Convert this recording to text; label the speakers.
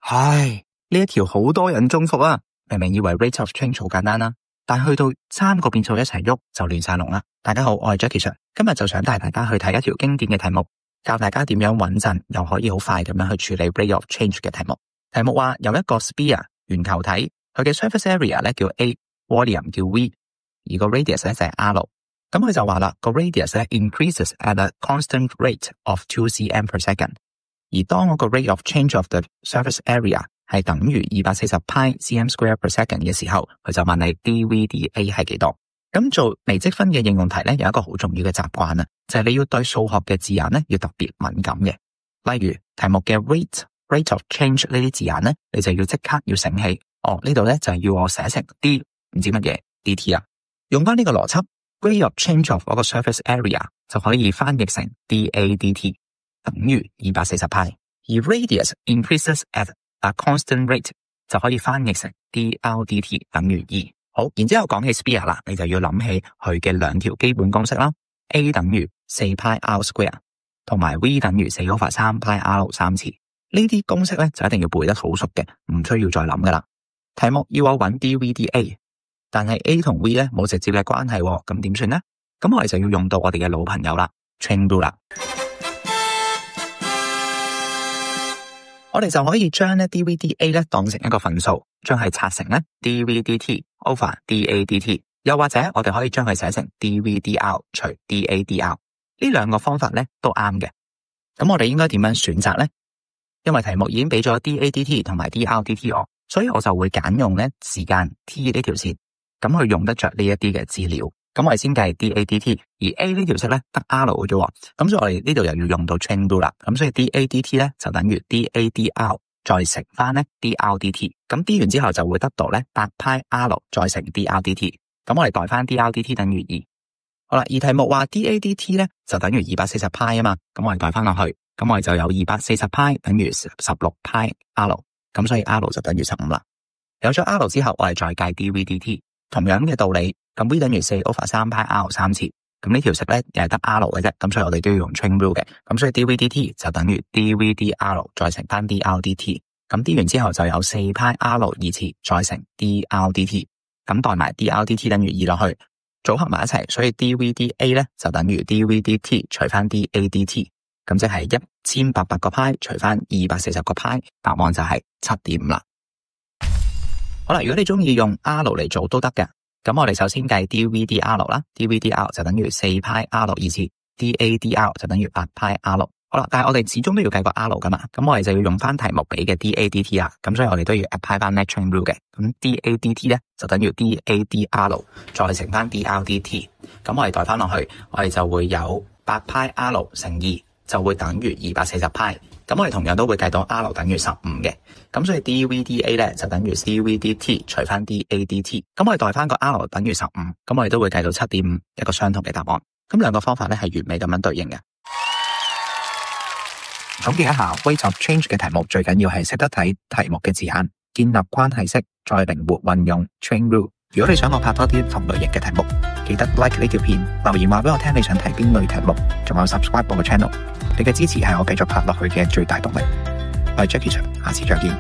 Speaker 1: 唉，呢一條好多人中伏啊！明明以為 rate of change 好簡單啦，但去到3個變數一齊喐就亂晒龍啦。大家好，我係 Jackie Sir， 今日就想帶大家去睇一條經典嘅題目，教大家點樣穩陣又可以好快咁樣去處理 rate of change 嘅題目。題目話有一個 sphere 圓球體，佢嘅 surface area 咧叫 A，volume 叫 V， 而個 radius 咧就係 R。咁佢就話啦，個 radius 咧 increases at a constant rate of 2 cm per second。而當嗰個 rate of change of the surface area 係等於240 pi cm square per second 嘅時候，佢就問你 dVdA 係幾多？咁做微積分嘅應用題咧，有一個好重要嘅習慣啊，就係你要對數學嘅字眼咧要特別敏感嘅。例如題目嘅 rate of change 呢啲字眼咧，你就要即刻要醒起，呢度咧就係要我寫成 d 唔知乜嘢 dt 啊。用翻呢個邏輯 ，rate of change of 嗰個 surface area 就可以翻譯成 dAdt 等於240 pi， 而 radius increases at a constant rate 就可以翻譯成 dRdt 等於2。好，然之後講起 sphere 啦，你就要諗起佢嘅兩條基本公式啦 ，a 等於4 pi r square， 同埋 v 等於4 over 3 pi r 3次。呢啲公式咧就一定要背得好熟嘅，唔需要再諗噶啦。題目要我揾 dVdA， 但係 a 同 v 咧冇直接嘅關係，咁點算呢？咁我哋就要用到我哋嘅老朋友啦 ，chain rule 啦。我哋就可以將咧 dVdA 咧當成一個分數，將係拆成咧 dVdt over dAdt， 又或者我哋可以將佢寫成 dVdR 除 dAdR， 呢兩個方法咧都啱嘅。咁我哋應該點樣選擇咧？因為題目已經俾咗 dAdt 同埋 dRdt 我，所以我就會揀用咧時間 t 呢條線，咁去用得着呢一啲嘅資料。咁我哋先計 dAdt， 而 a 呢條式咧得 r 嘅啫，咁所以我哋呢度又要用到 chain rule 啦。咁所以 dAdt 咧就等於 dAdR 再乘翻咧 dRdt， 咁 d 完之後就會得到咧8 pi r 再乘 dRdt， 咁我哋代翻 dRdt 等於2。好啦，而題目話 dAdt 咧就等於240 pi 啊嘛，咁我哋代翻落去，咁我哋就有240 pi 等於16 pi r， 咁所以 r 就等於15啦。有咗 r 之後，我哋再計 dVdt， 同樣嘅道理。咁 v 等於4 over 3 pi r 3次，咁呢條式咧又係得 r 嘅啫，咁所以我哋都要用 chain rule 嘅，咁所以 dVdt 就等於 dVdR 再乘翻 dRdt， 咁 d 完之後就有4 pi r 2次再乘 dRdt， 咁代埋 dRdt 等於2落去，組合埋一齊，所以 dVdA 咧就等於 dVdt 除翻 dAdt， 咁即係1800個 pi 除翻240個 pi， 答案就係 7.5 啦。好啦，如果你中意用 r 嚟做都得嘅。咁我哋首先計 dVdR 啦 ，dVdR 就等於4 pi r 2次 ，dAdR 就等於8 pi r。好啦，但係我哋始終都要計個 r 噶嘛，咁我哋就要用翻題目俾嘅 dAdt 啦，咁所以我哋都要 apply 翻 chain rule 嘅。咁 dAdt 咧就等於 dAdR 再乘翻 dRdt， 咁我哋代翻落去，我哋就會有8 pi r 乘2就會等於240 pi。咁我哋同樣都會計到 r 等於15嘅，咁所以 dVdA 咧就等於 dVdt 除翻 dAdt， 咁我哋代翻個 r 等於15，咁我哋都會計到 7.5， 一個相同嘅答案。咁兩個方法咧係完美咁樣對應嘅。總結一下 rate of change 嘅題目最緊要係識得睇題目嘅字眼，建立關係式，再靈活運用 chain rule。如果你想我拍多啲同類型嘅題目，記得 like 呢條片，留言話俾我聽你想睇邊類題目，仲有 subscribe 我個 channel。你嘅支持係我繼續拍落去嘅最大動力。我係 Jackie Sir， 下次再見。